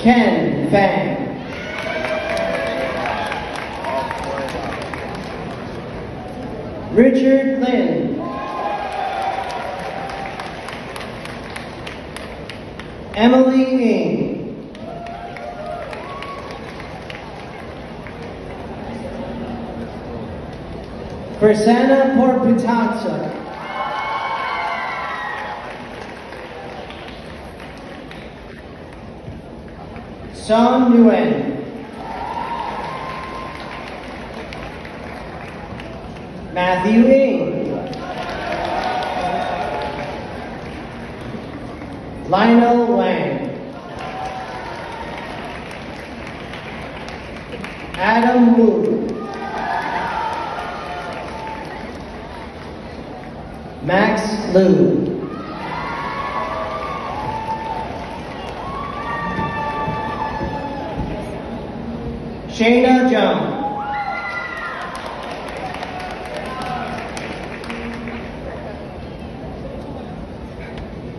Ken Fang. Richard Lin. Emily Ng. Prasanna Porpitazza. Son Nguyen. Matthew Ng. Lionel Wang. Adam Wu. Max Liu. Shayna Jung.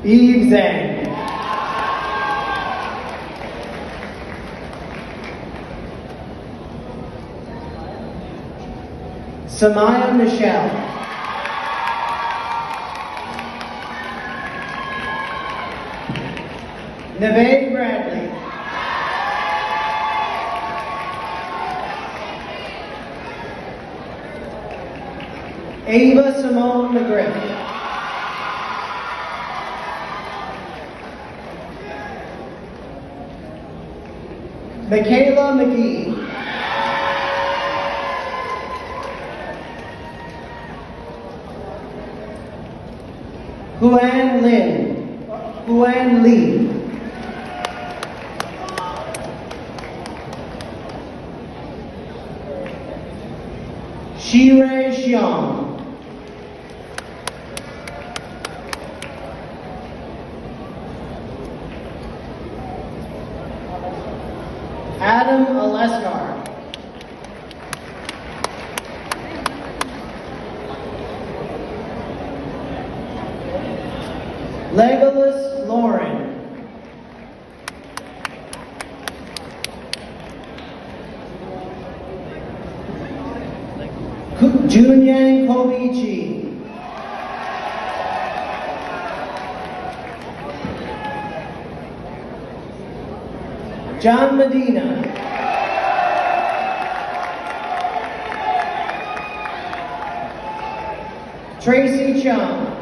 Eve Zhang. Samaya Michelle. Nevaeh Bradley. Ava Simone McGriff. Michaela McGee. Huan Lin. Huan Lee. Shirei Xiong. Adam Aleskar. Legolas Lauren. Junyang Koichi. John Medina. Tracy Chung.